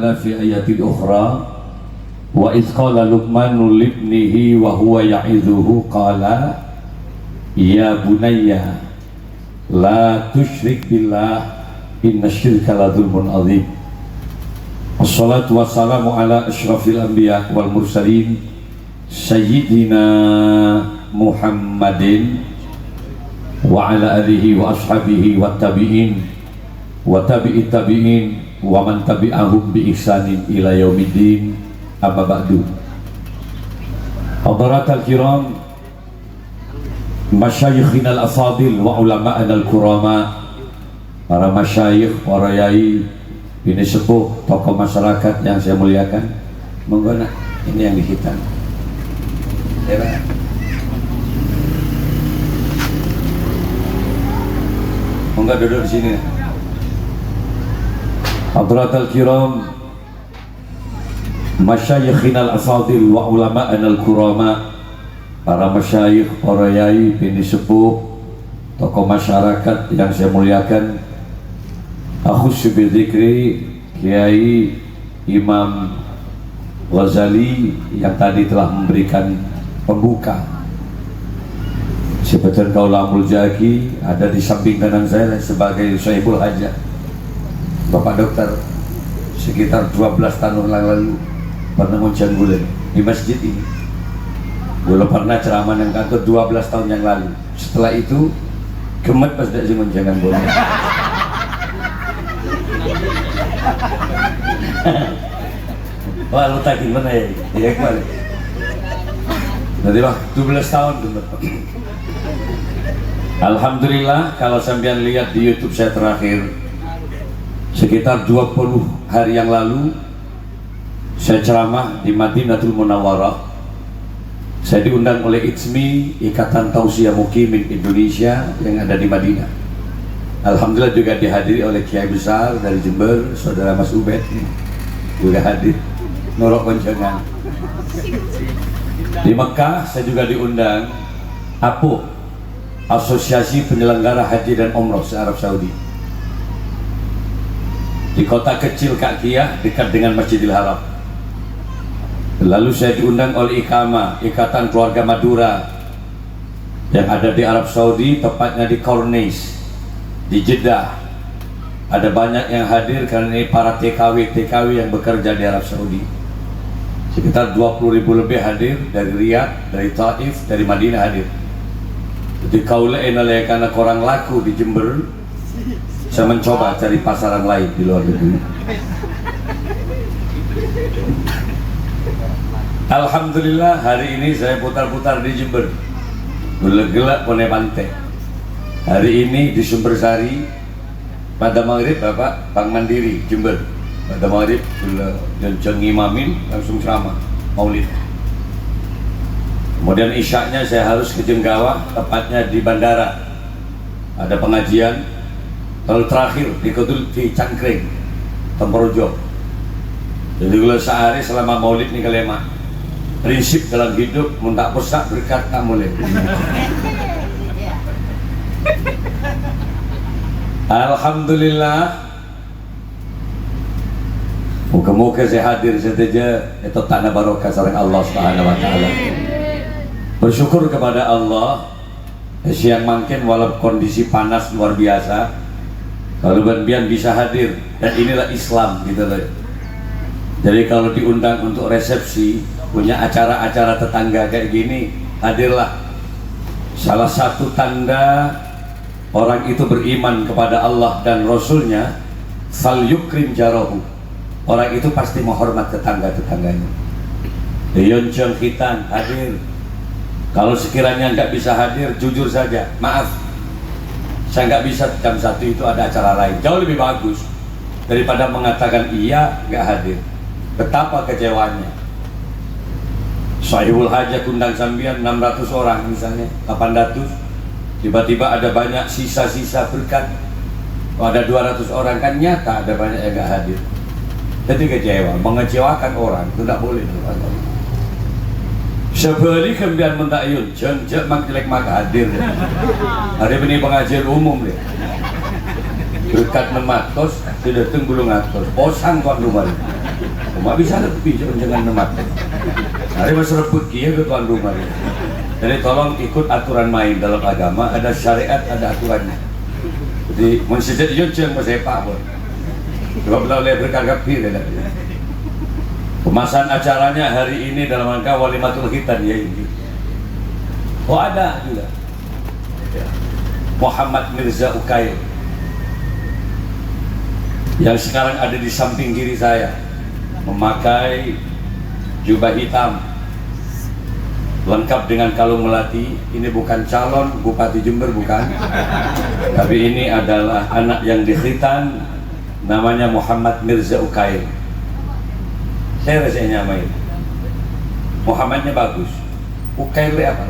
ta'ala fi ayatil ukhra wa idh qala Luqmanu libnihi wa huwa ya'idhuhu qala ya bunayya la tusyrik billah inna syirka la dzulmun adzim. Wassalatu wassalamu ala asyrafil anbiya wal mursalin sayyidina Muhammadin wa ala alihi wa ashabihi wa tabi'in wa tabi'it tabi'in wa man tabi'ahum bi ihsanin ila yaumiddin. Amma ba'du. Hadaratul kiram, masyayikhina al-afadil wa ulama'ana al-kurama, para masyayikh, para yai, bini sepuh, tokoh masyarakat yang saya muliakan. Monggo nak, ini yang dihitam. Monggo duduk di sini. Hadratul kiram, masyayikhina al-afadil wa ulama'ana al-kurama, para masyayikh, para yai, bini sepuh, tokoh masyarakat yang saya muliakan. Akhussu bidzikri Kiai Imam Ghazali yang tadi telah memberikan pembuka. Seperti Kaula Muljaki ada di samping kanan saya sebagai Sahibul Hajah, Bapak Dokter, sekitar 12 tahun yang lalu pernah ngonceng gula di masjid ini. Gula pernah ceramah yang kantor 12 tahun yang lalu. Setelah itu gemet pas dak ngoncengan gula. Wah, lu tak gimana ya? Ya kemarin. Nanti lah 12 tahun gemet. Alhamdulillah, kalau sampean lihat di YouTube saya terakhir sekitar 20 hari yang lalu saya ceramah di Madinatul Munawwarah. Saya diundang oleh ITSMI, Ikatan Tausiah Muqimin Indonesia yang ada di Madinah. Alhamdulillah juga dihadiri oleh Kiai besar dari Jember, Saudara Mas Ubed juga hadir norok konjangan. Di Mekah saya juga diundang APO, Asosiasi Penyelenggara Haji dan Umroh se-Arab Saudi, di kota kecil Kakiyah dekat dengan Masjidil Haram. Lalu saya diundang oleh IKAMA, Ikatan Keluarga Madura yang ada di Arab Saudi, tepatnya di Corniche, di Jeddah. Ada banyak yang hadir karena ini para TKW yang bekerja di Arab Saudi. Sekitar 20.000 lebih hadir dari Riyadh, dari Taif, dari Madinah hadir. Jadi kaula enale karena kurang laku di Jember, saya mencoba cari pasaran lain di luar negeri. Alhamdulillah hari ini saya putar-putar di Jember, gelak-gelak pone pantai. Hari ini di Sumbersari pada maghrib Bapak Bank Mandiri Jember, pada maghrib jeng imamin langsung ceramah maulid. Kemudian isyaknya saya harus ke Jenggawah, tepatnya di bandara ada pengajian. Lalu terakhir di Cangkring, Temporojo. Jadi kalau sehari selama maulid nih kalema, prinsip dalam hidup muntak pesak berkat tak boleh. Alhamdulillah, muka-muka saya hadir saja itu tanah barokah sareng Allah Subhanahu wa taala. Bersyukur kepada Allah siang mangken walau kondisi panas luar biasa, kalau banbian bisa hadir, dan inilah Islam gitu loh. Jadi kalau diundang untuk resepsi, punya acara-acara tetangga kayak gini, hadirlah. Salah satu tanda orang itu beriman kepada Allah dan Rasulnya, fal yukrim jarahu, orang itu pasti menghormat tetangga-tetangganya. Yoncong khitan hadir. Kalau sekiranya nggak bisa hadir, jujur saja, maaf, saya nggak bisa jam 1 itu ada acara lain. Jauh lebih bagus daripada mengatakan iya nggak hadir. Betapa kecewanya. Sahibul Hajah kundang sambian 600 orang misalnya, 800, tiba-tiba ada banyak sisa-sisa berkat. Kalau ada 200 orang kan nyata ada banyak yang nggak hadir. Jadi kecewa, mengecewakan orang itu tidak boleh. Sebeli kemudian mentakyun, jeng mak jelek mak hadir. Hari ini pengajian umum deh. berkat nematos tidak tenggulung atos osang tuan rumah cuma bisa lebih jangan nematos hari mas rebut kia ke tuan rumah jadi tolong ikut aturan main dalam agama, ada syariat, ada aturannya. Jadi mensijat yun ceng masepak pun sebab boleh berkagap dia pemasan acaranya hari ini dalam rangka walimatul khitan ya ini ada juga Muhammad Mirza Ukail yang sekarang ada di samping kiri saya memakai jubah hitam lengkap dengan kalung melati. Ini bukan calon Bupati Jember, bukan, tapi ini adalah anak yang dikhitan, namanya Muhammad Mirza Ukail. Saya rasanya nyamain Muhammadnya bagus, Ukail apa?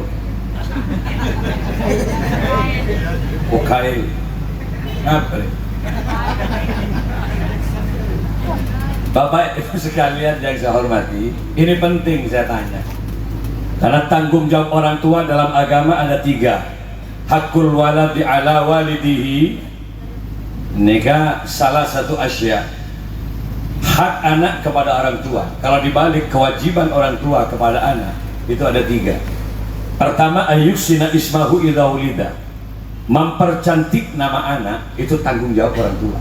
Ukail apa? Bapak Ibu sekalian yang saya hormati, ini penting saya tanya, karena tanggung jawab orang tua dalam agama ada 3. Hakul waladi ala walidihi, nikah salah satu asya, hak anak kepada orang tua. Kalau dibalik kewajiban orang tua kepada anak itu ada 3. Pertama, ayyuksina ismahu idza ulida, mempercantik nama anak itu tanggung jawab orang tua.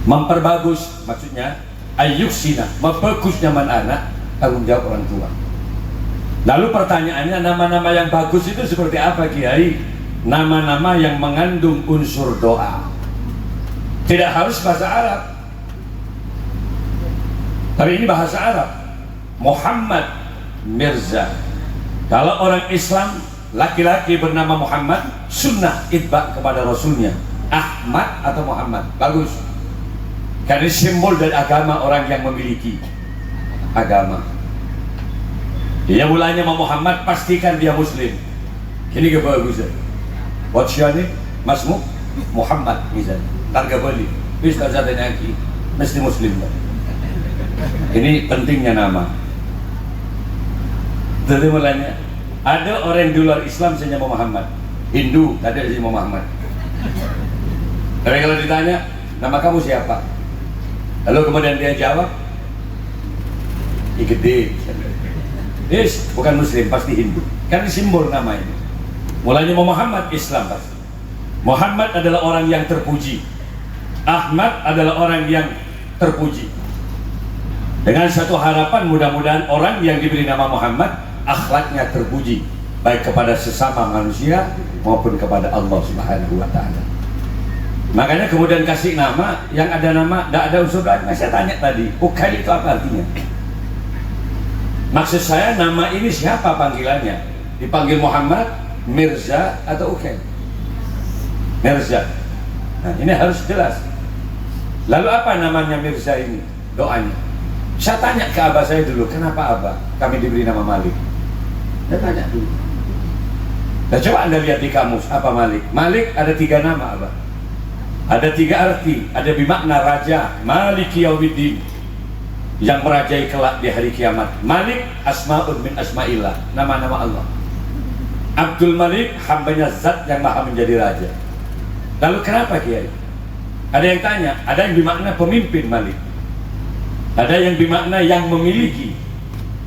Memperbagus maksudnya ayyuksina, memperbagus nama anak, tanggung jawab orang tua. Lalu pertanyaannya, nama-nama yang bagus itu seperti apa Kiai? Nama-nama yang mengandung unsur doa. Tidak harus bahasa Arab, tapi ini bahasa Arab. Muhammad Mirza. Kalau orang Islam laki-laki bernama Muhammad, sunnah itba kepada Rasulnya. Ahmad atau Muhammad, bagus. Karena simbol dari agama orang yang memiliki agama. Dia mulanya sama Muhammad, pastikan dia Muslim. Ini kebagusan. What's your name? Masmu? Muhammad misalnya. Targa beli. Bisa zatnya lagi, mesti Muslim. Ini pentingnya nama. Jadi mulanya ada orang di luar Islam saya nama Muhammad, Hindu ada si Muhammad. Tapi kalau ditanya nama kamu siapa, lalu kemudian dia jawab Igede, yes, bukan Muslim, pasti Hindu. Kan simbol nama ini. Mulanya Muhammad Islam pasti. Muhammad adalah orang yang terpuji, Ahmad adalah orang yang terpuji. Dengan satu harapan, mudah-mudahan orang yang diberi nama Muhammad akhlaknya terpuji, baik kepada sesama manusia maupun kepada Allah Subhanahu wa Ta'ala. Makanya kemudian kasih nama yang ada nama, tidak ada unsur doa. Saya tanya tadi, Ukail itu apa artinya? Maksud saya nama ini siapa panggilannya? Dipanggil Muhammad, Mirza atau Ukail? Mirza. Nah ini harus jelas. Lalu apa namanya Mirza ini? Doanya. Saya tanya ke abah saya dulu, kenapa abah kami diberi nama Malik? Saya tanya dulu. Nah, coba anda lihat di kamus apa Malik. Malik ada 3 nama abah. Ada 3 arti. Ada bermakna raja, Maliki Yaumiddin, yang merajai kelak di hari kiamat. Malik asma'un min asma'illah, nama-nama Allah. Abdul Malik, hambanya zat yang maha menjadi raja. Lalu kenapa Kiai? Ada yang tanya, ada yang bermakna pemimpin Malik, ada yang bermakna yang memiliki.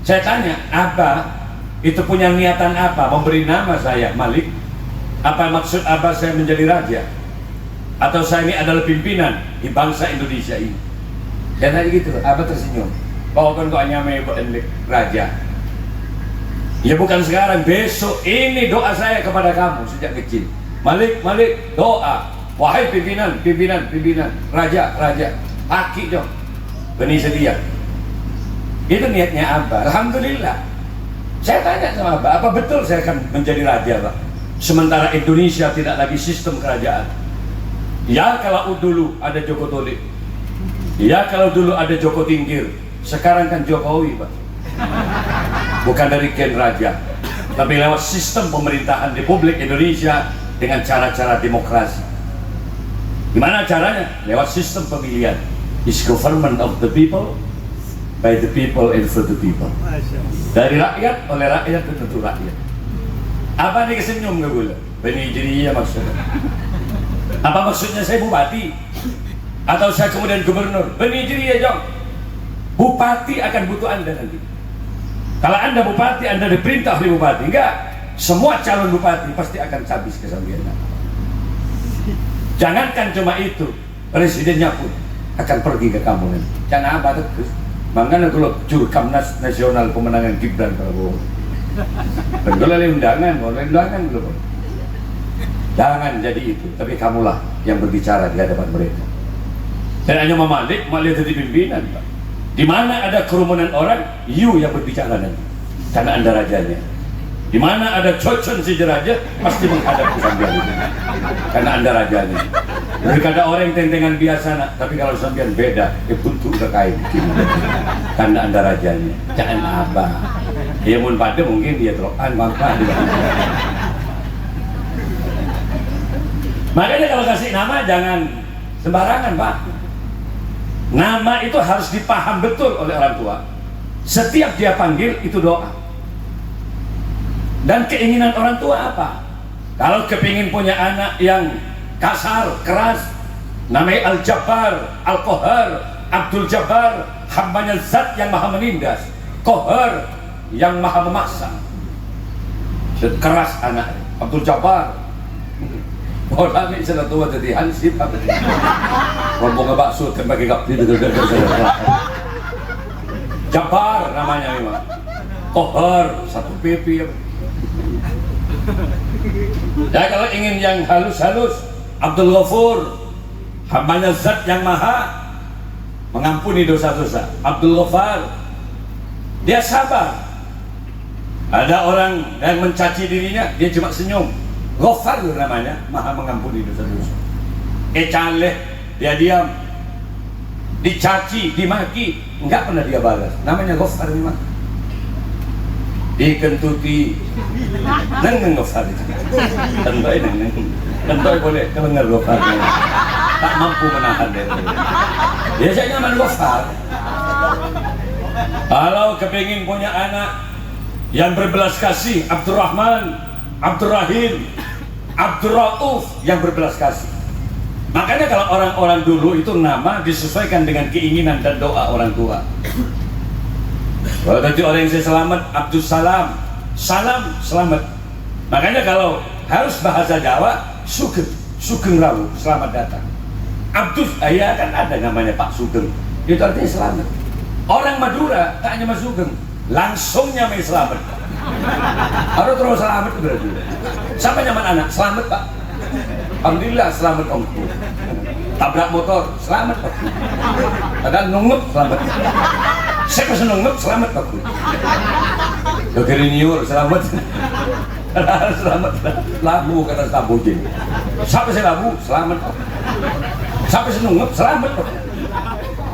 Saya tanya, Abah itu punya niatan apa memberi nama saya Malik? Apa maksud Abah saya menjadi raja? Atau saya ini adalah pimpinan di bangsa Indonesia ini? Saya tanya gitu, Abah tersenyum. Bahwa kan kok nyamai raja? Ya bukan sekarang, besok. Ini doa saya kepada kamu sejak kecil. Malik, Malik, doa. Wahai pimpinan, pimpinan, pimpinan, raja, raja, haki dong, benih setia. Itu niatnya Abah. Alhamdulillah. Saya tanya sama Abah, apa betul saya akan menjadi raja, Pak? Sementara Indonesia tidak lagi sistem kerajaan. Ya kalau dulu ada Joko Tolik, ya kalau dulu ada Joko Tingkir, sekarang kan Jokowi, Pak. Bukan dari Gen Raja, tapi lewat sistem pemerintahan Republik Indonesia dengan cara-cara demokrasi. Gimana caranya? Lewat sistem pemilihan. Is government of the people, by the people and for the people. Dari rakyat, oleh rakyat, dan tentu rakyat. Apa nih kesenyum gak boleh? Benih jadinya maksudnya. Apa maksudnya saya bupati? Atau saya kemudian gubernur? Benih diri ya Jong. Bupati akan butuh Anda nanti. Kalau Anda bupati, Anda diperintah oleh bupati. Enggak, semua calon bupati pasti akan habis kesambian. Jangankan cuma itu, presidennya pun akan pergi ke kamu nanti. Jangan apa terus. Makanya kalau Jurkamnas Nasional pemenangan Gibran Prabowo. Dan kalau undangan belum. Jangan jadi itu, tapi kamulah yang berbicara di hadapan mereka. Dan hanya Malik jadi pimpinan, Pak. Di mana ada kerumunan orang, you yang berbicara nanti, karena Anda rajanya. Di mana ada cocon si raja, pasti menghadap ke sambian itu, karena Anda rajanya. Daripada orang yang tentengan biasa, nak, tapi kalau sambian beda, buntu udah kain, karena Anda rajanya. Jangan apa, dia mun pada mungkin dia terokan, maka dia. Makanya kalau kasih nama jangan sembarangan, Pak. Nama itu harus dipaham betul oleh orang tua. Setiap dia panggil itu doa. Dan keinginan orang tua apa? Kalau kepingin punya anak yang kasar, keras, namanya Al-Jabbar, Al-Qahar, Abdul Jabbar, hambanya Zat yang maha menindas, Qahar yang maha memaksa. Keras anak Abdul Jabbar. Oh, kami sudah tua jadi hansip apa ini? Rombong ngebakso tembak gap itu Jabar namanya memang. Kohar satu pipi. Ya kalau ingin yang halus-halus, Abdul Ghafur, hambanya Zat yang maha mengampuni dosa-dosa. Abdul Ghafar, dia sabar. Ada orang yang mencaci dirinya, dia cuma senyum. Ghafar namanya, maha mengampuni dosa-dosa. Caleh, dia diam. Dicaci, dimaki, enggak pernah dia balas. Namanya Ghafar memang. Dikentuti, neng Ghafar itu. Tentoy boleh, kelengar Ghafar. Tak mampu menahan dia. Biasanya nama Ghafar. Kalau kepingin punya anak yang berbelas kasih, Abdurrahman, Abdurrahim, Abdurrauf yang berbelas kasih. Makanya kalau orang-orang dulu itu nama disesuaikan dengan keinginan dan doa orang tua. Kalau tadi orang yang saya selamat, Abdul Salam, salam selamat. Makanya kalau harus bahasa Jawa, Sugeng Rawu, selamat datang. Abdul, ya kan ada namanya Pak Sugeng, itu artinya selamat. Orang Madura tak hanya Mas Sugeng, langsungnya main selamat. Harus terus selamat berarti. Sampai nyaman anak, selamat Pak. Alhamdulillah selamat Omku. Tabrak motor, selamat Pak. Ada nungup, selamat. Saya pesen nungup, selamat Pak. Dokter Niur, selamat. Selamat. Labu kata tabu jadi. Sampai saya labu, selamat Pak. Sampai saya nungup, selamat Pak.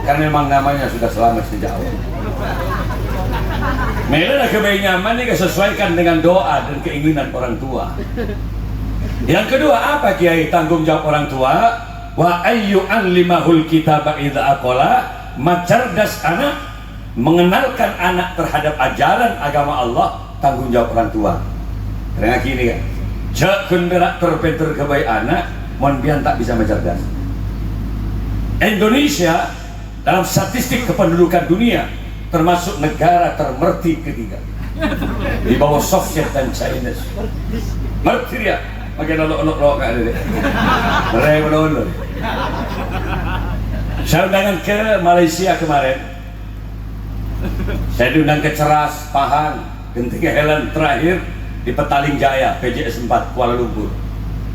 Karena memang namanya sudah selamat sejak awal. Mela kebaik nyaman ini kesesuaikan dengan doa dan keinginan orang tua. Yang kedua apa Kiai tanggung jawab orang tua? Wa ayyu anlimahul kitaba idza aqala, macerdas anak, mengenalkan anak terhadap ajaran agama Allah, tanggung jawab orang tua. Karena gini kan, cek kenderak terpenter kebaik anak, mon bian tak bisa mencerdas. Indonesia dalam statistik kependudukan dunia termasuk negara termerti ketiga di bawah Soviet dan China. Merti dia, makin olok-olok kan dia. Mereka olok. Saya undangan ke Malaysia kemarin. Saya diundang ke Ceras, Pahang, Genting Helen terakhir di Petaling Jaya, PJS 4 Kuala Lumpur.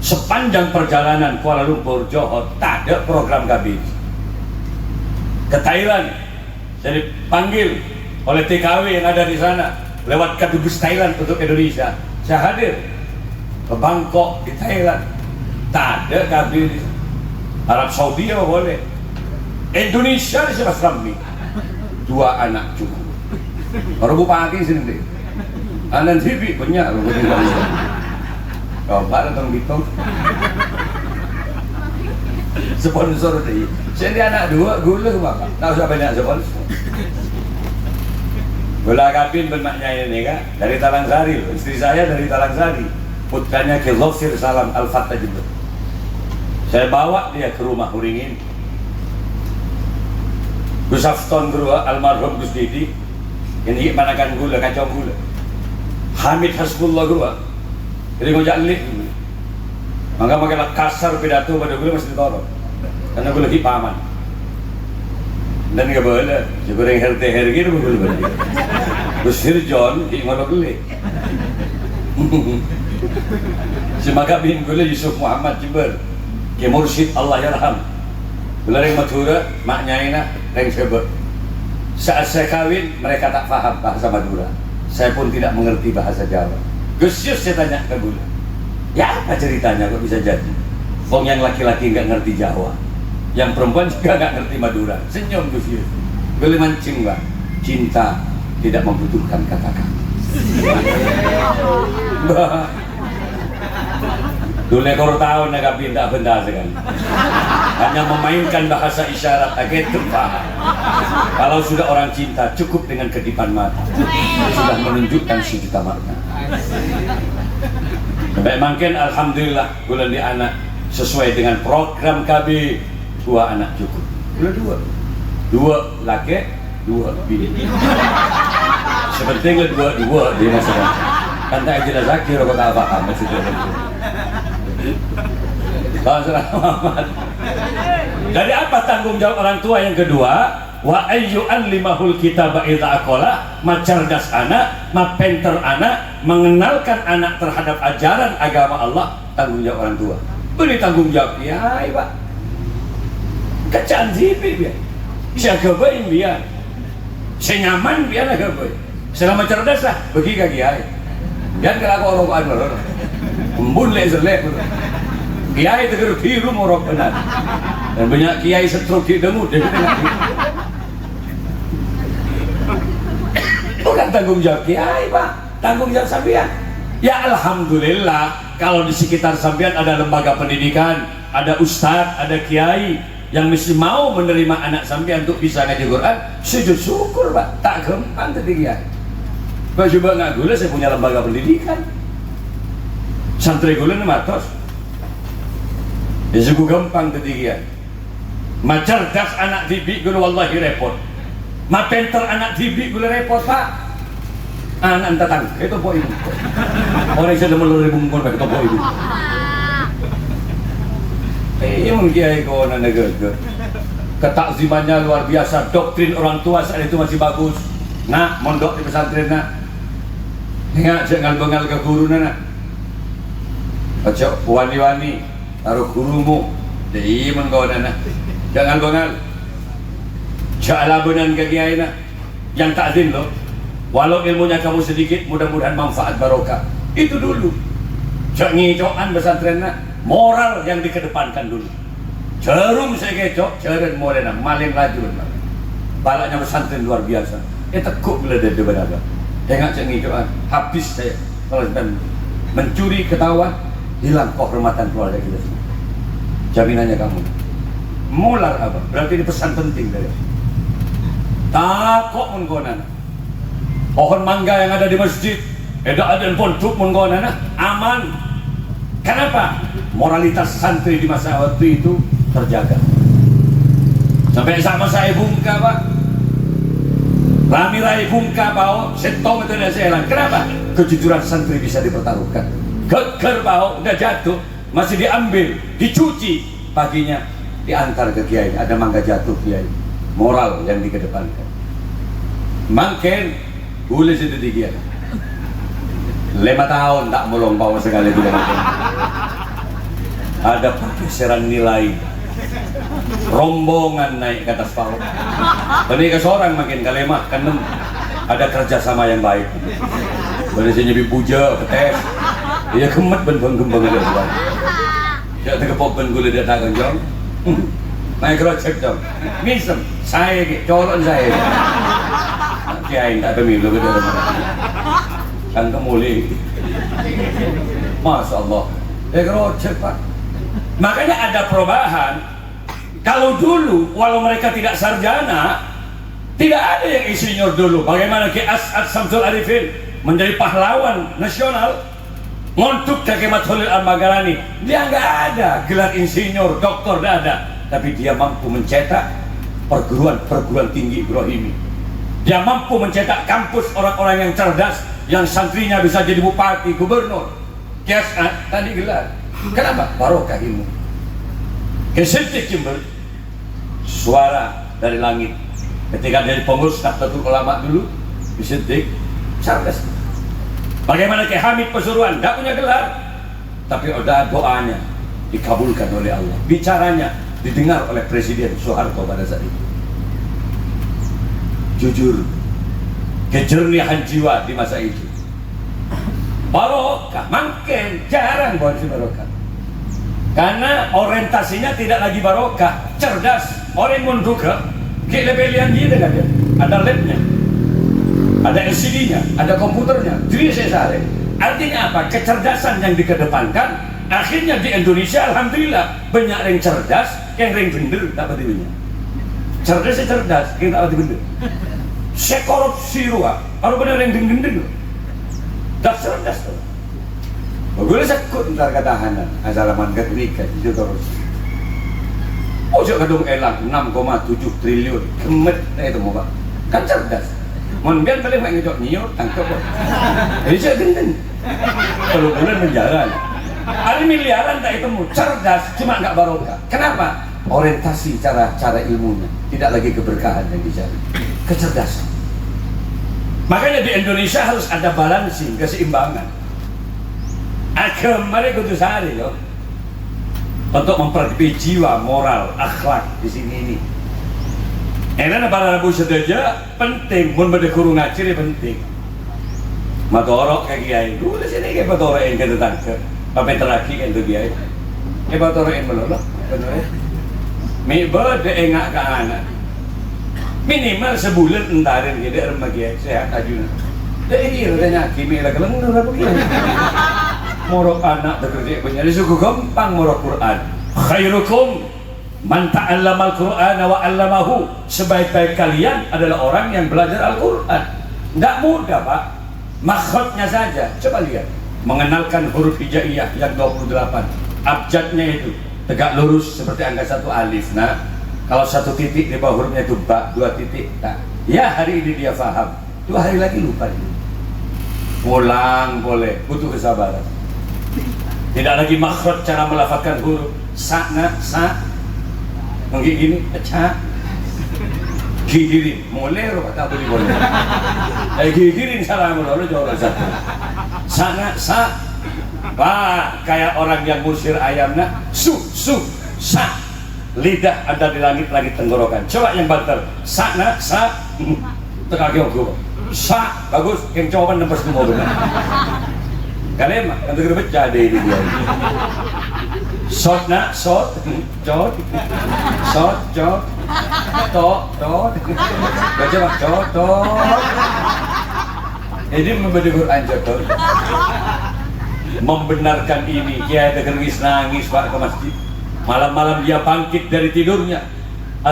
Sepanjang perjalanan Kuala Lumpur, Johor, tak ada program kabin. Ke Thailand, saya dipanggil oleh TKW yang ada di sana lewat Kedubes Thailand untuk Indonesia. Saya hadir ke Bangkok di Thailand, tak ada kabin. Arab Saudi apa boleh. Indonesia di Mas Ramli 2 anak cukup. Baru pagi sini deh. Anak TV banyak loh. Coba datang gitu. Sponsor deh. Saya anak 2 gula semua. Tahu siapa banyak sponsor. Gula kabin benmaknya ini kan dari Talang Sari. Istri saya dari Talang Sari. Putranya ke Lofir Salam Al-Fatah juga. Saya bawa dia ke rumah Huringin. Gus Afton gua, almarhum Gus Didi, ini manakan gula, kacau gula. Hamid Hasbullah gua, jadi ngojak lik. Maka makin kasar pidato pada gula masih ditorong, karena gula lagi paman. Dan gak boleh, sekurang herti gitu gula balik. Gus Firjon di ngolok lik. Semaka bin gula Yusuf Muhammad Jember, ke Mursyid Allah Yarham. Gula yang Madura, maknya ini yang sebut. Saat saya kawin, mereka tak faham bahasa Madura. Saya pun tidak mengerti bahasa Jawa. Gus Yus saya tanya ke Gula, ya apa ceritanya kok bisa jadi? Wong yang laki-laki nggak ngerti Jawa, yang perempuan juga nggak ngerti Madura. Senyum Gus Yus. Gula mancing Mbak, cinta tidak membutuhkan kata-kata. Dulu ekor tahun agak pindah-pindah sekali. Hanya memainkan bahasa isyarat agar paham. Kalau sudah orang cinta cukup dengan kedipan mata, sudah menunjukkan sejuta makna. Sampai makin alhamdulillah bulan di anak sesuai dengan program KB, 2 anak cukup. Bulan 2 laki, 2 bini. Sepentingnya 2 di masa depan. Kan tak jelas lagi rokok tak paham maksudnya. Jadi apa tanggung jawab orang tua yang kedua? Wa ayyu'allimahul kitaba idza aqala, macerdas anak, mapenter anak, mengenalkan anak terhadap ajaran agama Allah, tanggung jawab orang tua. Beri tanggung jawab kiai, Pak. Kecan zipi biar. Saya kebain biar. Saya nyaman biar lah kebain. Selama cerdas lah, bagi ke kiai. Jangan kalau orang orang embun lek selek. Kiai tegur biru morok benar. Dan banyak kiai stroke di demu dia bukan tanggung jawab kiai, Pak, tanggung jawab sampean. Ya alhamdulillah kalau di sekitar sampean ada lembaga pendidikan, ada ustadz, ada kiai yang mesti mau menerima anak sampean untuk bisa ngaji Quran, sujud syukur, Pak. Tak gampang tadi kiai. Pak coba nggak gula, saya punya lembaga pendidikan. Santri gula matos. Ya suku gampang tadi kiai. Macerdas anak didik gula wallahi repot. Mapenter anak didik gula repot, Pak. Anak tatang itu poin. Orang yang sudah meluri bungkul itu poin. Yang kiai kau nana geger. Ketakzimannya luar biasa. Doktrin orang tua saat itu masih bagus. Nak mondok di pesantren nak. Ingat jangan bengal ke guru nak. Baca wani-wani taruh gurumu. Jadi kau nana. Jangan bengal. Jala benan ke kiai nak. Yang takzim loh. Walau ilmunya kamu sedikit, mudah-mudahan manfaat barokah. Itu dulu. Jangan ngicokan pesantren nak. Moral yang dikedepankan dulu. Jarum saya kecok, jarum modena, maling laju. Balaknya pesantren luar biasa. Tekuk bila dia berada. Jangan ngicokan. Habis saya kalau mencuri ketahuan, hilang kehormatan keluarga kita semua. Jaminannya kamu. Mular apa? Berarti ini pesan penting dari. Takut mengkonan. Pohon mangga yang ada di masjid, ada pondok mengkonan aman. Kenapa? Moralitas santri di masa waktu itu terjaga. Sampai sama saya bungka, Pak. Rami-rai bungka bau, setong itu dan saya. Kenapa? Kejujuran santri bisa dipertaruhkan. Geger bau, udah jatuh, masih diambil, dicuci, paginya diantar ke kiai. Ada mangga jatuh kiai. Moral yang dikedepankan. Makin boleh situ di kiai. 5 tahun tak melong bawa sekali tidak makin. Ada pergeseran nilai. Rombongan naik ke atas pau. Ini ke seorang makin kalemah kan ada kerjasama yang baik. Bersihnya bibuja, ketes. Dia kemet ben-ben-gembang ada sebab. Dia tegepok ben gula dia dagang jong. Naik kerocek jong. Ngisem, saya colon saya. Kiai tak pemilu ke dalam. Kan kemuli. Masya Allah. Kerocek, Pak. Makanya ada perubahan. Kalau dulu, walau mereka tidak sarjana, tidak ada yang insinyur dulu. Bagaimana Ki As'ad Samsul Arifin menjadi pahlawan nasional, Ngontuk Kemat Khalil Al-Magarani, dia nggak ada gelar insinyur, doktor, nggak ada, tapi dia mampu mencetak perguruan tinggi Ibrahimi. Dia mampu mencetak kampus orang-orang yang cerdas, yang santrinya bisa jadi bupati, gubernur. Kias tadi gelar. Kenapa? Barokah ilmu. Kesentik Jember, suara dari langit. Ketika dari pengurus Nahdlatul Ulama dulu, disentik cerdas. Bagaimana Kiai Hamid Pasuruan, tidak punya gelar, tapi ada doanya dikabulkan oleh Allah, bicaranya didengar oleh Presiden Soeharto pada saat itu. Jujur, kejernihan jiwa di masa itu. Barokah, makin jarang buat si barokah, karena orientasinya tidak lagi barokah, cerdas. Orang menduga, kelebelian dia dengan dia, ada labnya, ada LCD-nya, ada komputernya, jadi saya sare. Artinya apa? Kecerdasan yang dikedepankan. Akhirnya di Indonesia, alhamdulillah, banyak yang cerdas, yang bener, tak betul. Cerdas, yang tak betul. Saya korupsi ruang, kalau benar yang gendeng, tak cerdas tuh. Boleh sekut ntar ketahanan, asalaman ketika itu terus. Ojo kadung elang 6,7 triliun, kemet itu mau pak, kan cerdas. Monbian paling mak ngejok nyot tangkap. Jadi saya gendeng. Kalau bulan penjara. Ada miliaran tak itu cerdas, cuma nggak barokah. Kenapa? Orientasi cara ilmunya tidak lagi keberkahan yang dicari, kecerdasan. Makanya di Indonesia harus ada balancing, keseimbangan. Agama itu sehari loh, untuk memperbaiki jiwa, moral, akhlak di sini ini. Enak para rabu sedaja penting, mun bade guru ngajar penting. Matorok kayak kiai, dulu sini kayak matorok yang kita tangkap, pakai teraki kan tu kiai. Matorok yang melolok, benar. Mibah de engak ke anak. Minimal sebulan entarin jadi rumah kiai sehat aja. Dari katanya kimi lagi lengur apa kiai. Morok anak bekerja punya, disuku gampang morok Quran. Khairukum man ta'allama al-Qur'ana wa 'allamahu. Sebaik-baik kalian adalah orang yang belajar Al-Qur'an. Enggak mudah, Pak. Makhrajnya saja. Coba lihat. Mengenalkan huruf hijaiyah yang 28. Abjadnya itu tegak lurus seperti angka 1 alif. Nah, kalau 1 titik di bawah hurufnya itu ba, 2 titik. Nah, ya hari ini dia paham. 2 hari lagi lupa dia. Pulang boleh, butuh kesabaran. Tidak lagi makhraj cara melafazkan huruf. Sa, na, sa. Mungkin gini, ca, gigirin, mulai roh tak boleh. Gigirin salah mulai jauh satu. Sana, sa, wah kayak orang yang musir ayamnya, su, sa, lidah ada di langit tenggorokan. Coba yang banter, sana, sa, tekaki ogo, sa, bagus, yang jawaban nembus semua benar. Kalian mah, kan terkena baca deh ini dia. Shot nak, shot, jod, shot, jod, tot, baca mak, tot. Ini membaca Quran jod. Membenarkan ini, dia ada nangis pak ke masjid. Malam-malam dia bangkit dari tidurnya.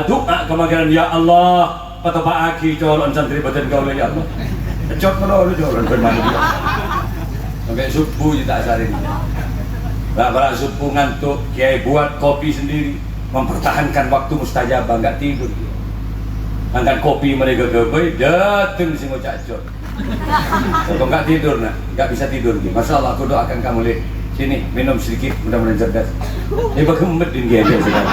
Doa kemagaran ya Allah, patapa aki colon santri badan kau ya Allah. Jod kalau lu colon bermain. Sampai subuh tak asarin. Barang subuh ngantuk, kiai buat kopi sendiri, mempertahankan waktu mustajabah, nggak tidur. Angkat kopi mereka kebai, datang si ngocacot. Kalau nggak tidur nak, nggak bisa tidur. Masya Allah, aku doakan kamu leh. Sini minum sedikit, mudah-mudahan cerdas. Ini bagaimana dia sekarang.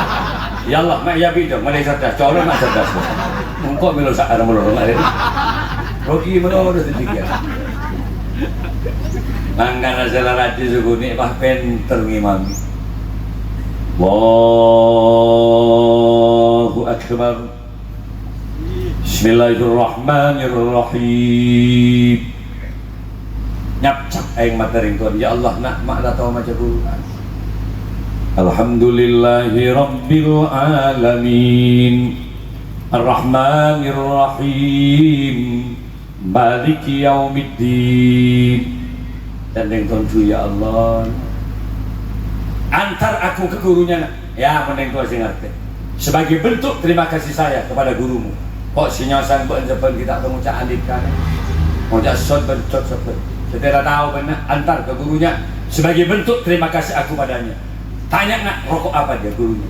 Ya Allah, mak ya bidang, mana cerdas, colon mak cerdas. Engkau milo sakar melorong ada. Rogi melorong sedikit. Mangkana selarati suguni pah penter ngimami. Allahu akbar. Bismillahirrahmanirrahim. Nyapcap aing matering Tuhan. Ya Allah nak mak la tahu maca Quran. Alhamdulillahi rabbil alamin. Ar-Rahmanir-Rahim. Maliki yaumiddin. Dan yang tuan ya Allah, antar aku ke gurunya. Ya mending tuan sing ngerti. Sebagai bentuk terima kasih saya kepada gurumu. Kok sinyosan buat sepen kita temu cak alif kan. Mau cak sot bencot sepen. Setelah tahu benar antar ke gurunya. sebagai bentuk terima kasih aku padanya. Tanya nak rokok apa dia gurunya.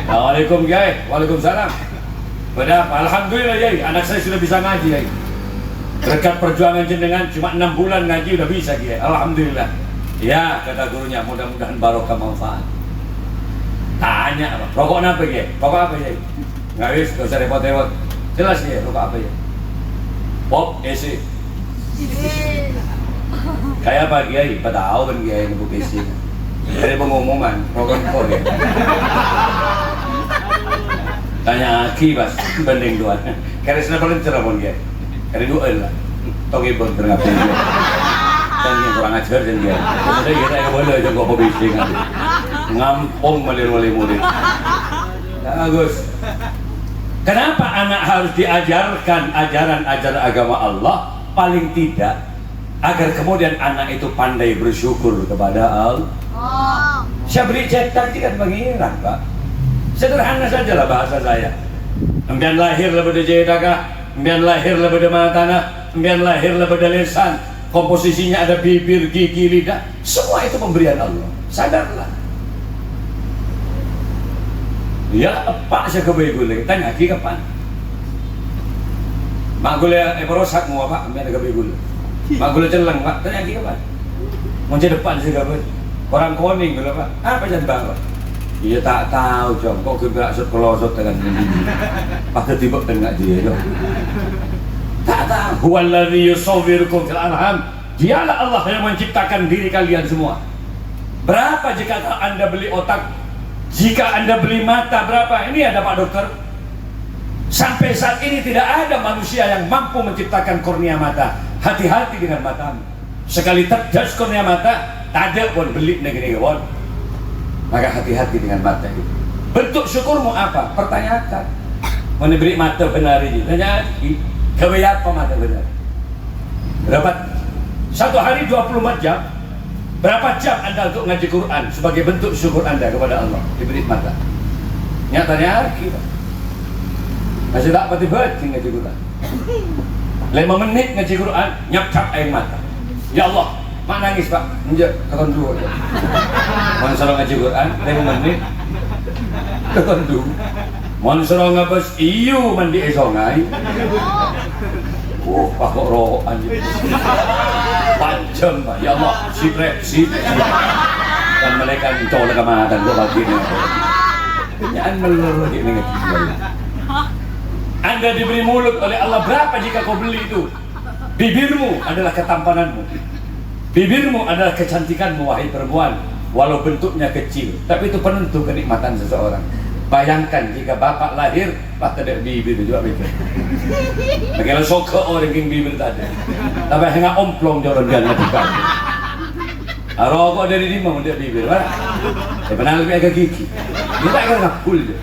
Assalamualaikum Kiai. Waalaikumsalam. Pada alhamdulillah Kiai, anak saya sudah bisa ngaji Kiai. Berkat perjuangan jenengan cuma 6 bulan ngaji udah bisa Kiai. Alhamdulillah. Ya kata gurunya, mudah-mudahan barokah manfaat. Tanya apa? Rokok apa Kiai? Rokok apa Kiai? Nggak bisa, nggak usah repot-repot. Jelas Kiai, rokok apa ya? Pop, isi. Kayak apa Kiai? Pada tahu kan Kiai ngebuk isi. Dari pengumuman, rokok ya. Tanya Aki bas, banding tuan. Karena sudah paling cerah pun Kiai. Karena dua lah. Togi pun terngapain dia. Dan yang kurang ajar dan dia. Kemudian kita yang boleh aja kok bising nanti. Ngampung malin-malin murid. Bagus. Kenapa anak harus diajarkan ajaran-ajaran agama Allah? Paling tidak agar kemudian anak itu pandai bersyukur kepada Allah. Saya beri cetak kan pengiran Pak. Sederhana saja lah bahasa saya. Empian lahir daripada jedakah, empian lahir daripada mata tanah, empian lahir daripada lisan. Komposisinya ada bibir, gigi, lidah. Semua itu pemberian Allah. Sadarlah. Ya, Pak saya kebaik-baik. Tanya lagi kapan? Mak gula rosak mau apa? Empian kebaik-baik. Mak gula celang Pak. Tanya lagi kapan? Mau depan saya kebaik. Orang kuning gula Pak. Apa jangan bawa? Iya tak tahu Jom. Kok kita sekelosot dengan ini? Pakai tiba tengah dia Jom. Tak tahu. Huwallazi yusawwirukum fil arham. Dialah Allah yang menciptakan diri kalian semua. Berapa jika Anda beli otak? Jika Anda beli mata berapa? Ini ada Pak Dokter. Sampai saat ini tidak ada manusia yang mampu menciptakan kornea mata. Hati-hati dengan matamu. Sekali terjas kornea mata, tak ada pun beli negeri kawan. Maka hati-hati dengan mata itu. Bentuk syukurmu apa? Pertanyakan. Mana beri mata benar ini? Tanya lagi. Kaya apa mata benar? Berapa? Satu hari 24 jam. Berapa jam Anda untuk ngaji Quran sebagai bentuk syukur Anda kepada Allah? Diberi mata. Nyatanya lagi. Masih tak pati-pati ngaji Quran. 5 menit ngaji Quran, nyap-cap air mata. Ya Allah, mak nangis Pak. Menjak keton dulu aja. Mau suruh ngaji Quran 5 menit. Keton dulu. Mau suruh ngabas iyo mandi esongai. Pak kok roh anjing. Panjang Pak. Ya Allah, si. Dan mereka mencolok ke mata gua bagian. Jangan melulu ini ngaji. Anda diberi mulut oleh Allah, berapa jika kau beli itu? Bibirmu adalah ketampananmu. Bibirmu adalah kecantikanmu, wahai perempuan. Walau bentuknya kecil, tapi itu penentu kenikmatan seseorang. Bayangkan jika bapak lahir, pak ada bibir juga bibir. Bagaimana soke orang yang bibir tadi. Tapi hanya omplong jorong jangan tukar. Rokok dari lima dia bibir, mana? Pernah lebih agak gigi. Kita akan ngapul dia.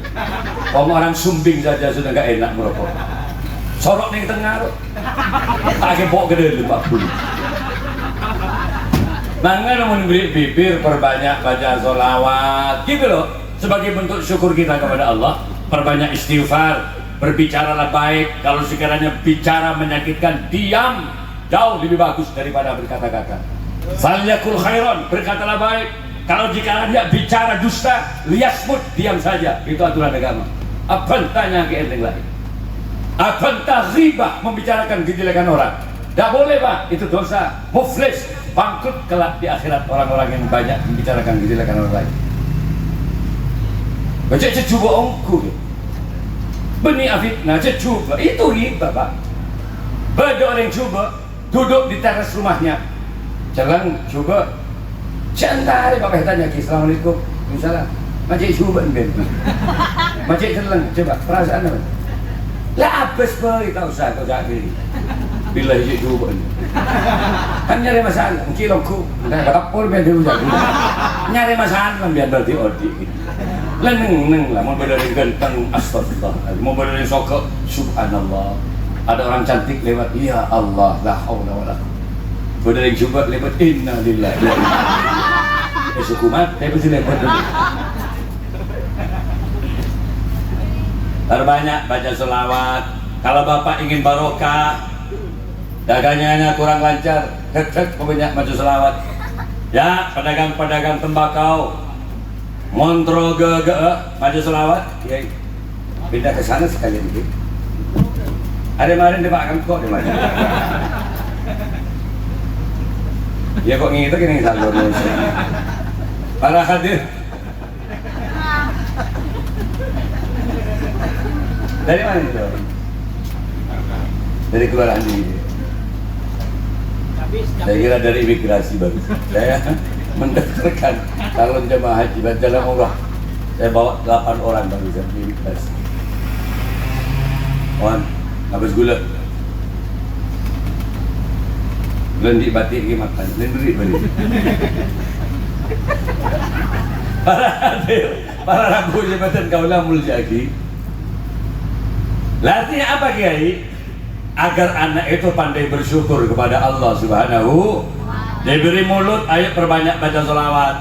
Orang sumbing saja sudah gak enak merokok. Sorok nih tengah, tak akan bawa ke dalam 40. Mangga namun beri bibir perbanyak baca sholawat, gitu loh. Sebagai bentuk syukur kita kepada Allah, perbanyak istighfar, berbicaralah baik. Kalau sekiranya bicara menyakitkan, diam, jauh lebih bagus daripada berkata-kata. Falyakul khairan, berkatalah baik. Kalau jika dia bicara dusta, liyasmut, diam saja. Itu aturan agama. Abantanya ke enteng lain. Abantah riba, membicarakan kejelekan orang. Tidak boleh Pak, itu dosa. Muflis, bangkrut kelak di akhirat orang-orang yang banyak membicarakan kejelekan orang lain. Baca cuba ongku, benih afitnah, cuba itu riba Pak. Ada orang cuba duduk di teras rumahnya, jalan coba, cantai Bapak tanya, Assalamualaikum, misalnya, macam coba ben, macam jalan, coba perasaan apa? Lah abis beri tak usah kau jadi, bila hiji coba, kan nyari masalah, mungkin aku, dah kapol ben dia ujar, nyari masalah biar berarti odi. Leneng lah, mau berdiri ganteng, astagfirullah, mau berdiri sokok, subhanallah. Ada orang cantik lewat, ya Allah, la haula wala quwwata. Berdiri juga lewat, inna lillahi wa inna ilaihi raji'un. Suku mati, pasti lewat dulu. Terbanyak baca selawat. Kalau Bapak ingin barokah, dagangnya kurang lancar, banyak maju selawat. Ya, pedagang-pedagang tembakau, montro maju selawat, ya pindah ke sana sekali lagi. Ada kemarin dia makan kok di mana? Ya kok gitu gini saldo para hadir. Dari mana itu? Dari Kelurahan ini. Saya kira dari imigrasi baru. Saya mendaftarkan calon jemaah haji dalam umrah. Saya bawa 8 orang baru saya di imigrasi. Habis gula. Lendi batik lagi makan. Lendi balik. Para ragu jabatan Kaulah Muljaki. Artinya apa Kiai? Agar anak itu pandai bersyukur kepada Allah Subhanahu. Diberi mulut, ayo perbanyak baca sholawat.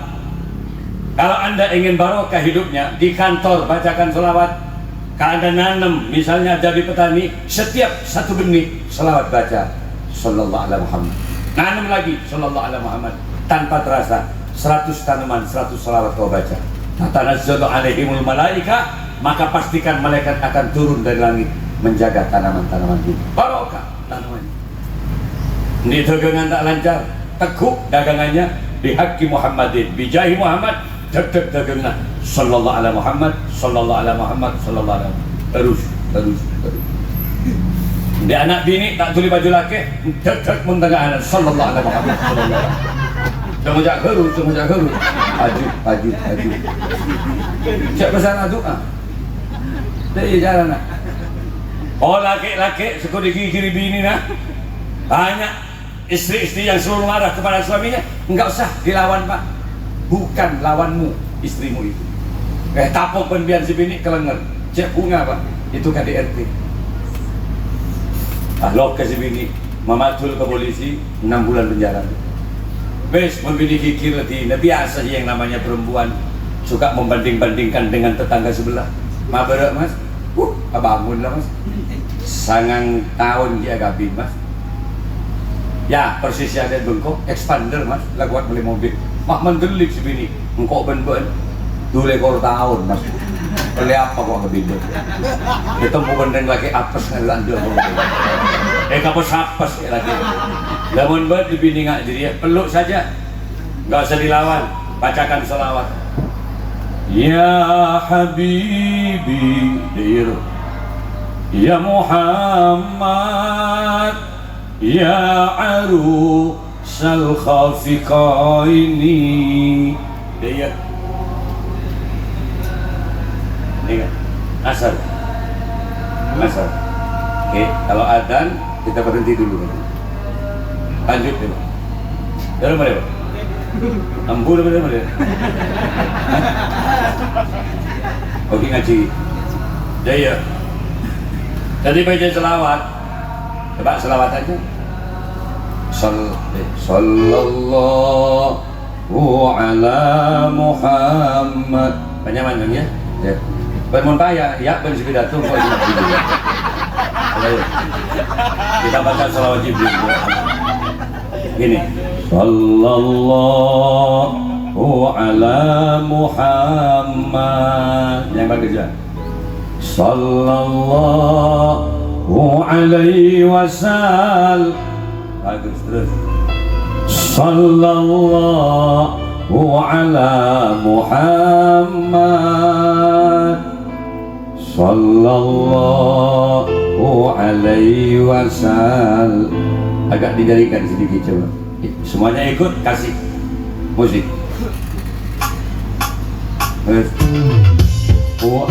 Kalau anda ingin barokah hidupnya, di kantor bacakan sholawat. Kalau anda nanam, misalnya jadi petani, setiap satu benih sholawat baca Sallallahu Alaihi Muhammad. Nanam lagi Sallallahu Alaihi Muhammad. Tanpa terasa 100 tanaman, 100 sholawat kau baca. Tatanazzalu alaihimul malaika, maka pastikan malaikat akan turun dari langit menjaga tanaman-tanaman itu. Barokah tanamannya. Ini dagangan tak lancar, tekuk dagangannya bihaqi Muhammadin, bijahi Muhammad, tetap dagangan Sallallahu Alaihi Muhammad, Sallallahu Alaihi Muhammad, Sallallahu Alaihi Muhammad. Terus. Dia anak bini tak tuli baju laki, tetap mendengar Sallallahu Alaihi Muhammad, Sallallahu Alaihi Semenjak heru, aju. Siapa sana doa? Dari jalan nak. Oh laki-laki suka digigiri bini nak. Banyak istri-istri yang selalu marah kepada suaminya. Enggak usah dilawan pak. Bukan lawanmu istrimu itu. Tapok penbian si bini kelenger. Cek bunga pak. Itu KDRT. Lo ke si bini mematul ke polisi 6 bulan penjara. Bes membini kikir letih. Biasa yang namanya perempuan suka membanding-bandingkan dengan tetangga sebelah. Maberak mas. Bangun lah mas. Sangang tahun dia gabin mas. Ya persis ada bengkok expander mas. Laguat beli mobil. Mak mendelik sebini. Engkau ben-ben 2 ekor tahun mas. Beli apa kok gabin. Kita mau bendeng lagi apes ngelanjut. Kapes apes lagi. Namun buat dibini ngak jadi peluk saja. Enggak usah dilawan. Bacakan sholawat. Ya Habibi dir Ya Muhammad Ya Arusal Khafiqaini dia ini kan asar oke kalau adzan kita berhenti dulu lanjut dulu dari mana Pak? Ambu dari mana? Oke ngaji Jaya jadi baca selawat coba selawat aja Sallallahu ala Muhammad banyak mana ya? Ya bermon payah ya ben pidato kok ini kita baca selawat Jibril gini Sallallahu ala Muhammad yang bagus ya Sallallahu alaihi wasallam bagus terus Sallallahu ala Muhammad Sallallahu alaihi wasallam agak didarikan sedikit coba semuanya ikut kasih musik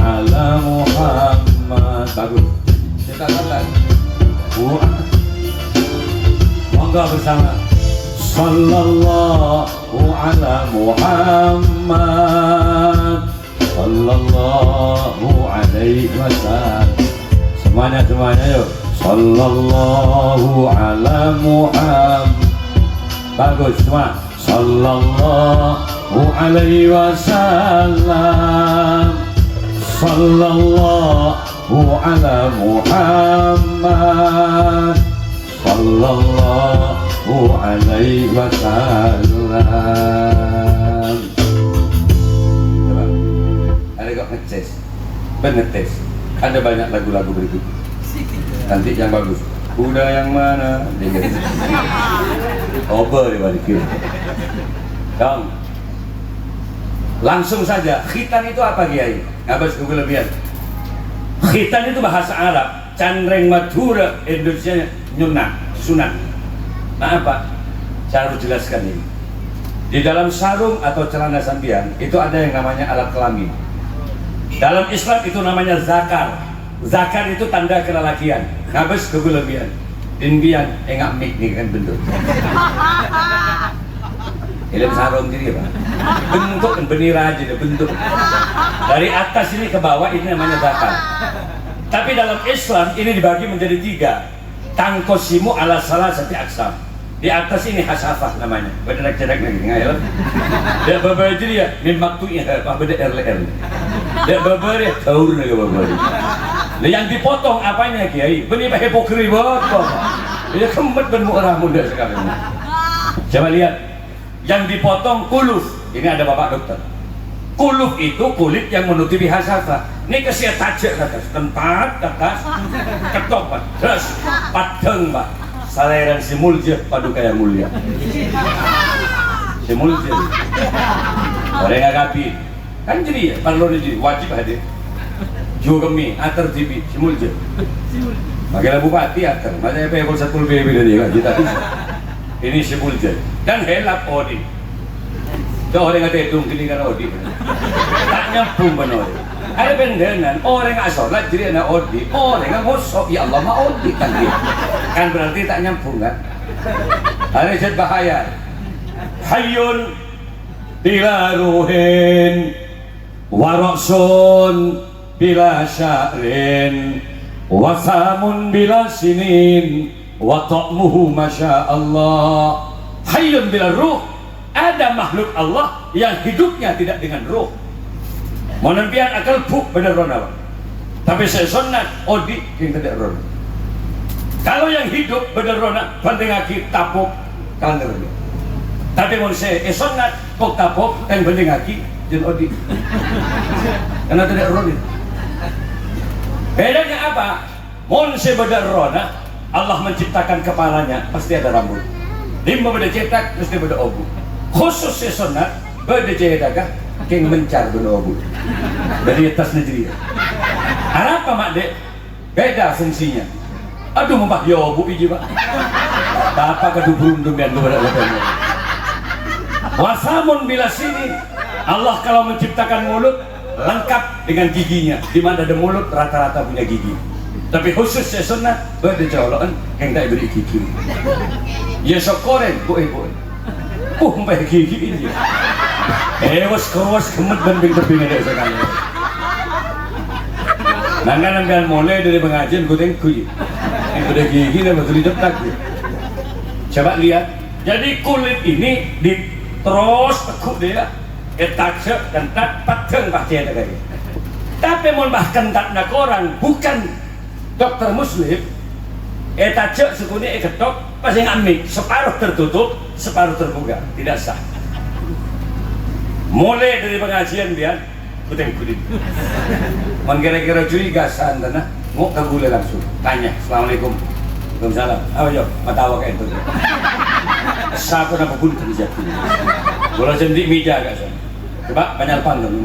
ala Muhammad bagus kita katakan monggo bersama Sallallahu ala Muhammad Sallallahu alaihi wasallam semuanya yuk Sallallahu ala Muhammad bagus semua Sallallahu alaihi wasallam Sallallahu ala Muhammad sallallahu alaihi wasallam. Coba, ada kok ngeces, ngetes. Ada banyak lagu-lagu berikut. Nanti yang bagus. Kuda yang mana? Over di balik kiri. Dong. Langsung saja. Khitan itu apa Kiai? Abas Google lihat. Khitan itu bahasa Arab. Candreng Madura, Indonesia nyunat, sunat. Nah apa? Saya harus jelaskan ini. Di dalam sarung atau celana sambian itu ada yang namanya alat kelamin. Dalam Islam itu namanya zakar. Zakar itu tanda kelelakian. Ngabes kegulabian. Dinbian engak mik nih kan bentuk. Ilmu sarung jadi apa? Bentuk kan benir aja deh bentuk. Dari atas ini ke bawah ini namanya zakar. Tapi dalam Islam ini dibagi menjadi 3. Tangkosimu ala salah satu aksam. Di atas ini hasafah namanya. Berderak-derak lagi nggak ya? Dia berbeda jadi ya. Mimaktunya apa beda RLR. Dia berbeda taur nih berbeda. Nah, yang dipotong apanya Kiai? Benih pakai pokri botong. Dia kemet bermuara muda sekarang. Coba lihat. Yang dipotong kuluf. Ini ada bapak dokter. Kuluf itu kulit yang menutupi hasafah. Ini kesia tajak ke atas, tempat ke atas, ketok pak, terus padeng pak. Saleran si mulja paduka yang mulia. Si mulja. Orang nggak kapi. Kan jadi ya, kalau jadi wajib hadir. Juga kami, atar TV, si mulja. Makanya bupati atar, makanya pekol satu BB dari kita bisa. Ini si mulja. Dan helap odi. Kau orang nggak hitung kini kan odi. Tak nyambung benar. Ada bendenan orang nggak sholat jadi anak odi. Orang nggak ngosok ya Allah mau odi kan dia. Kan berarti tak nyambung kan? Ada zat bahaya. Hayyun bila ruhin waraksun bila sya'rin wasamun bila sinin wa ta'muhu masya Allah. Hayyun bila ruh. Ada makhluk Allah yang hidupnya tidak dengan ruh. Monampian akal buk benar rona. Tapi saya sunat odi yang tidak rona. Kalau yang hidup benar rona penting aki tapuk kanger. Tapi mon saya sunat kok tapuk yang penting aki jen odi. Karena tidak rona. Bedanya apa? Mon saya benar rona Allah menciptakan kepalanya pasti ada rambut. Lima beda cetak mesti beda obu. Khusus sunat beda cetak keng mencar benda obu dari atas negeri. Apa mak dek? Beda fungsinya. Aduh membah ya obu iji pak. Apa kedubung dengan kepada Allah. Wasamun bila sini Allah kalau menciptakan mulut lengkap dengan giginya. Di mana ada mulut rata-rata punya gigi. Tapi khusus sunat beda colokan yang tak beri gigi. Ya sokoren boy. Sampai gigi ini. Was kemet banding terbing ada sekali. Nangkan mulai dari pengajian gue tengku. Yang pada gigi dan betul dicetak. Coba lihat. Jadi kulit ini terus tekuk dia. Ketak kentat pateng pacen lagi. Tapi mau bahkan tak nak orang bukan dokter muslim. Etajak sekunya ketok pasti ngamik separuh tertutup separuh terbuka tidak sah. Mulai dari pengajian biar puting kulit. Kira-kira curiga sana mau kagule langsung tanya assalamualaikum waalaikumsalam apa yo matawa kayak itu siapa nama pun kerja ini bola jendik meja gak sana coba banyak panggung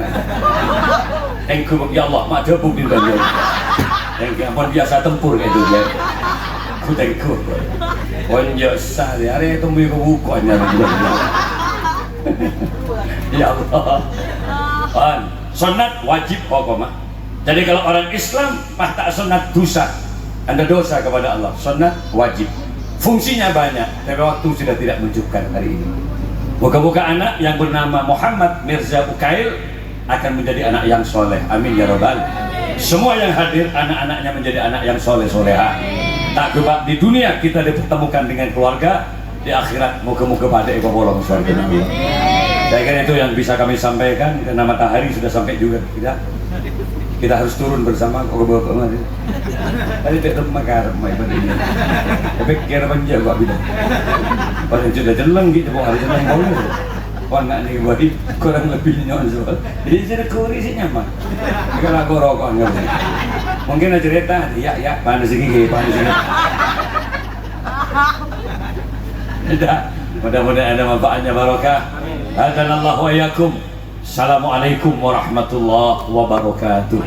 thank you ya Allah mak debu di dalam yang ampun biasa tempur kayak itu dia thank you onyo sari hari itu mau bukunya ya Allah. Sunat wajib hukumah. Jadi kalau orang Islam mah tak sunat dosa. Anda dosa kepada Allah. Sunat wajib. Fungsinya banyak, tapi waktu sudah tidak mencukupkan hari ini. Moga-moga anak yang bernama Muhammad Mirza Ukail akan menjadi anak yang soleh. Amin ya robbal. Semua yang hadir anak-anaknya menjadi anak yang soleh-soleha. Tak kebak di dunia kita dipertemukan dengan keluarga, di akhirat moga-moga pada eko bolong surga Allah. Saya kira itu yang bisa kami sampaikan karena matahari sudah sampai juga tidak. Kita harus turun bersama kok kemarin. Tadi tak makar mai begini. Tapi kira panja gua bilang. Pada sudah jeleng gitu, hari jeleng boleh. Warna nih body kurang lebih nyaman soal. Jadi saya kuri sih nyaman. Kalau aku rokok nggak sih. Mungkin ada cerita, ya panas gigi, panas gigi. Tidak, mudah-mudahan ada manfaatnya barokah. Hadanallahu wa iyyakum. Assalamualaikum warahmatullahi wabarakatuh.